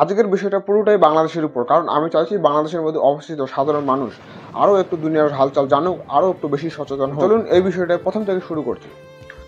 আজকের বিষয়টা পুরোটাই বাংলাদেশের উপর, কারণ আমি চাইছি বাংলাদেশের মধ্যে অবস্থিত সাধারণ মানুষ আরও একটু দুনিয়ার হালচাল জানুক, আরও একটু বেশি সচেতন হোক। চলুন এই বিষয়টা প্রথম থেকে শুরু করছি।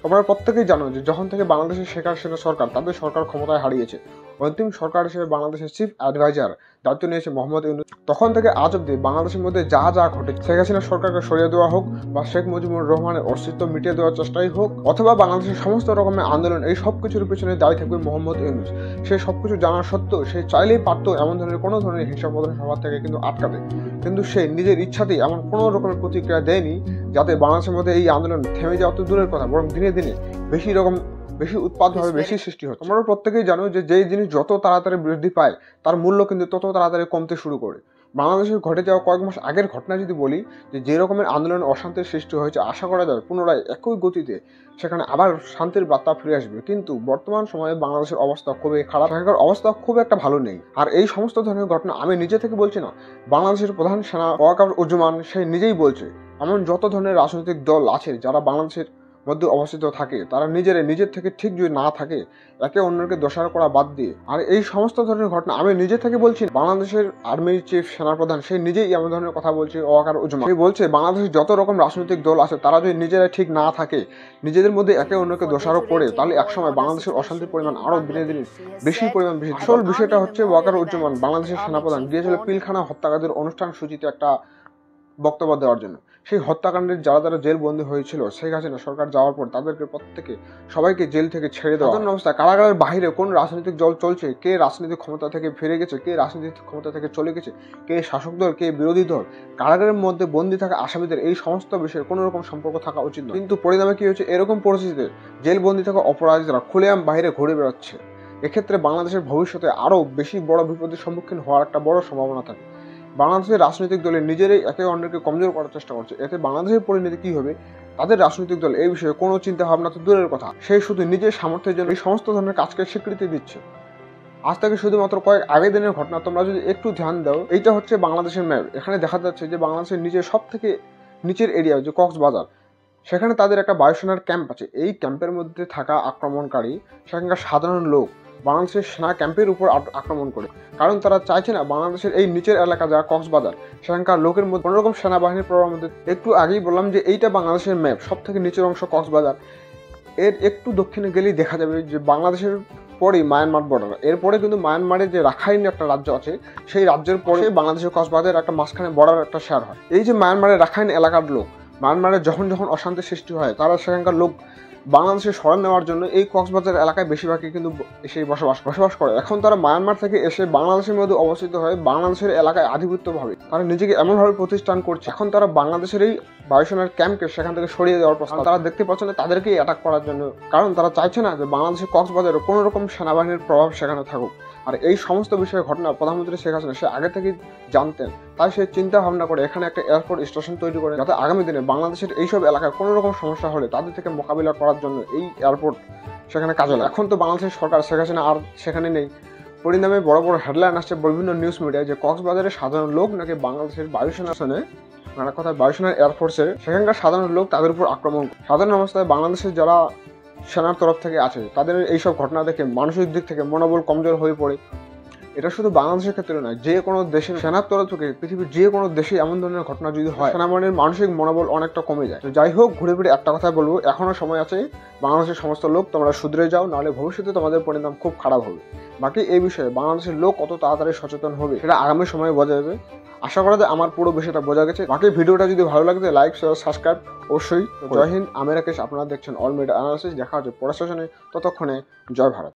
তোমরা প্রত্যেকেই জানো যে যখন থেকে বাংলাদেশের শেখ হাসিনা সরকার তাদের সরকার ক্ষমতায় হারিয়েছে, অন্তিম সরকার হিসেবে বাংলাদেশের চিফ অ্যাডভাইজার দায়িত্ব নিয়েছে মোহাম্মদ ইউনূস। তখন থেকে আজ অব্দি বাংলাদেশের মধ্যে যা যা ঘটে, শেখ হাসিনা সরকারকে সরিয়ে দেওয়া হোক বা শেখ মুজিবুর রহমানের অস্তিত্ব মিটিয়ে দেওয়ার চেষ্টাই হোক, অথবা বাংলাদেশের সমস্ত রকমের আন্দোলন, এই সব কিছুর পিছনে দায়ী থাকবে মোহাম্মদ ইউনূস। সে সবকিছু জানা সত্ত্বেও সে চাইলেই পারত এমন ধরনের কোনো ধরনের হিংসা প্রদর্শন সভা থেকে কিন্তু আটকাতে, কিন্তু সে নিজের ইচ্ছাতেই এমন কোনো রকমের প্রতিক্রিয়া দেয়নি যাতে বাংলাদেশের মধ্যে এই আন্দোলন থেমে যাওয়া তো দূরের কথা, বরং দিনে দিনে বেশি উৎপাদ হবে, বেশি সৃষ্টি হয়। তোমরা প্রত্যেকেই জানো যে যেই জিনিস যত তাড়াতাড়ি বৃদ্ধি পায় তার মূল্য কিন্তু তত তাড়াতাড়ি কমতে শুরু করে। বাংলাদেশের ঘটে যাওয়া কয়েক মাস আগের ঘটনা যদি বলি, যে রকমের আন্দোলন অশান্তির সৃষ্টি হয়েছে, আশা করা যায় পুনরায় একই গতিতে সেখানে আবার শান্তির বার্তা ফিরে আসবে। কিন্তু বর্তমান সময়ে বাংলাদেশের অবস্থা খুবই খারাপ, সেখানকার অবস্থা খুব একটা ভালো নেই। আর এই সমস্ত ধরনের ঘটনা আমি নিজে থেকে বলছি না, বাংলাদেশের প্রধান সেনা ওয়াকারুজ্জামান সে নিজেই বলছে। এমন যত ধরনের রাজনৈতিক দল আছে যারা বাংলাদেশের মধ্যে অবস্থিত থাকে, তারা নিজের থেকে ঠিক যদি না থাকে, একে অন্যকে দোষারোপ করা বাদ দিয়ে। আর এই সমস্ত ধরনের ঘটনা আমি নিজে থেকে বলছি, বাংলাদেশের আর্মির চিফ সেনাপ্রধান সে নিজেই এমন ধরনের কথা বলছে। ওয়াকারুজ্জামান সে বলছে বাংলাদেশের যত রকম রাজনৈতিক দল আছে তারা যদি নিজেরা ঠিক না থাকে, নিজেদের মধ্যে একে অন্যকে দোষারোপ করে, তাহলে একসময় বাংলাদেশের অশান্তির পরিমাণ আরো দিনে দিনে বেশি। আসল বিষয়টা হচ্ছে ওয়াকারুজ্জামান বাংলাদেশের সেনাপ্রধান গিয়েছিল পিলখানা হত্যাকাণ্ডের অনুষ্ঠান সূচিতে একটা বক্তব্য দেওয়ার জন্য। সেই হত্যাকাণ্ডের যারা জেল বন্দী হয়েছিল শেখ হাসিনা সরকার যাওয়ার পর, তাদেরকে সবাইকে জেল থেকে ছেড়ে দেওয়া অবস্থা। কারাগারের বাইরে কোন রাজনৈতিক দল চলছে, কে রাজনৈতিক ক্ষমতা থেকে ফিরে গেছে, কে রাজনৈতিক ক্ষমতা থেকে চলে গেছে, কে শাসক দল, কে বিরোধী দল, কারাগারের মধ্যে বন্দী থাকা আসামিদের এই সমস্ত বিষয়ে কোনো রকম সম্পর্ক থাকা উচিত নয়। কিন্তু পরিণামে কি হচ্ছে, এরকম পরিস্থিতিতে জেল বন্দী থাকা অপরাধীরা খুলেআম বাইরে ঘুরে বেড়াচ্ছে। এক্ষেত্রে বাংলাদেশের ভবিষ্যতে আরো বেশি বড় বিপদের সম্মুখীন হওয়ার একটা বড় সম্ভাবনা থাকে। বাংলাদেশের রাজনৈতিক দলে নিজেরাই একে অন্যকে কমজোর করার চেষ্টা করছে। এতে বাংলাদেশের পরিণতি কি হবে, তাদের রাজনৈতিক দল এই বিষয়ে কোনো চিন্তা ভাবনা তো দূরের কথা, সে শুধু নিজের সামর্থ্যের জন্য এই সমস্ত ধরনের কাজকে স্বীকৃতি দিচ্ছে। আজ থেকে শুধুমাত্র কয়েক আগের দিনের ঘটনা তোমরা যদি একটু ধ্যান দাও, এইটা হচ্ছে বাংলাদেশের ম্যাপ। এখানে দেখা যাচ্ছে যে বাংলাদেশের নিজের সব থেকে নিচের এরিয়া যে কক্সবাজার, সেখানে তাদের একটা বায়ুসেনার ক্যাম্প আছে। এই ক্যাম্পের মধ্যে থাকা আক্রমণকারী সেখানকার সাধারণ লোক বাংলাদেশের সেনা ক্যাম্পের উপর আক্রমণ করে, কারণ তারা চাইছে না বাংলাদেশের এই নিচের এলাকা যা কক্সবাজার, সেখানকার লোকের মধ্যে কোনোরকম সেনাবাহিনীর প্রভাবের মধ্যে। একটু আগেই বললাম যে এইটা বাংলাদেশের ম্যাপ, সব থেকে নিচের অংশ কক্সবাজার। এর একটু দক্ষিণে গেলেই দেখা যাবে যে বাংলাদেশের পরেই মায়ানমার বর্ডার। এরপরে কিন্তু মায়ানমারের যে রাখাইন একটা রাজ্য আছে, সেই রাজ্যের পরে বাংলাদেশের কক্সবাজার একটা মাঝখানে বর্ডার একটা শেয়ার হয়। এই যে মায়ানমারের রাখাইন এলাকার লোক, মায়ানমারে যখন অশান্তি সৃষ্টি হয়, তারা সেখানকার লোক বাংলাদেশে সরান নেওয়ার জন্য এই কক্সবাজার এলাকায় বেশিরভাগই কিন্তু এসে বসবাস করে। এখন তারা মায়ানমার থেকে এসে বাংলাদেশের মধ্যে অবস্থিত হয়ে বাংলাদেশের এলাকায় আধিপত্যভাবে তারা নিজেকে এমনভাবে প্রতিষ্ঠান করছে, এখন তারা বাংলাদেশের এই বায়ুসেনার ক্যাম্পকে সেখান থেকে সরিয়ে দেওয়ার প্রস্তাব তারা দেখতে পাচ্ছে না, তাদেরকেই অ্যাটাক করার জন্য। কারণ তারা চাইছে না যে বাংলাদেশের কক্সবাজারে কোনো রকম সেনাবাহিনীর প্রভাব সেখানে থাকুক। আর এই সমস্ত বিষয়ে ঘটনা প্রধানমন্ত্রী শেখ হাসিনা সে আগে থেকেই জানতেন, তাই সে চিন্তা ভাবনা করে এখানে একটা এয়ারপোর্ট স্টেশন তৈরি করে, যাতে আগামী দিনে বাংলাদেশের এইসব এলাকায় কোনো রকম সমস্যা হলে তাদের থেকে মোকাবিলা করার জন্য এই এয়ারপোর্ট সেখানে কাজে লাগে। এখন তো বাংলাদেশের সরকার শেখ হাসিনা আর সেখানে নেই, পরিণামে বড় বড় হেডলাইন আসছে বিভিন্ন নিউজ মিডিয়ায় যে কক্সবাজারের সাধারণ লোক নাকি বাংলাদেশের বায়ুসেনা মানে কথা বায়ুসেনার এয়ারফোর্সের সেখানকার সাধারণ লোক তাদের উপর আক্রমণ। সাধারণ অবস্থায় বাংলাদেশের যারা সেনার তরফ থেকে আছে তাদের এইসব ঘটনা দেখে মানসিক দিক থেকে মনোবল কমজোর হয়ে পড়ে। এটা শুধু বাংলাদেশের ক্ষেত্রে নয়, যে কোনো দেশের সেনার তরফ থেকে পৃথিবীর যে কোনো দেশে এমন ধরনের ঘটনা যদি হয়, সেনাবাহিনীর মানসিক মনোবল অনেকটা কমে যায়। তো যাই হোক, ঘুরে ফিরে একটা কথা বলবো, এখনো সময় আছে। বাংলাদেশের সমস্ত লোক তোমরা শুধরে যাও, নাহলে ভবিষ্যতে তোমাদের পরিণাম খুব খারাপ হবে। বাকি এই বিষয়ে বাংলাদেশের লোক কত তাড়াতাড়ি সচেতন হবে সেটা আগামী সময়ে বোঝা যাবে। আশা করা যায় আমার পুরো বিষয়টা বোঝা গেছে। বাকি ভিডিওটা যদি ভালো লাগে লাইক, শেয়ার, সাবস্ক্রাইব অবশ্যই। জয় হিন্দ, আমি রাকেশ, আপনারা দেখছেন অল মিডিয়া অ্যানালিসিস। দেখা হচ্ছে পরের সেশনে, ততক্ষণে জয় ভারত।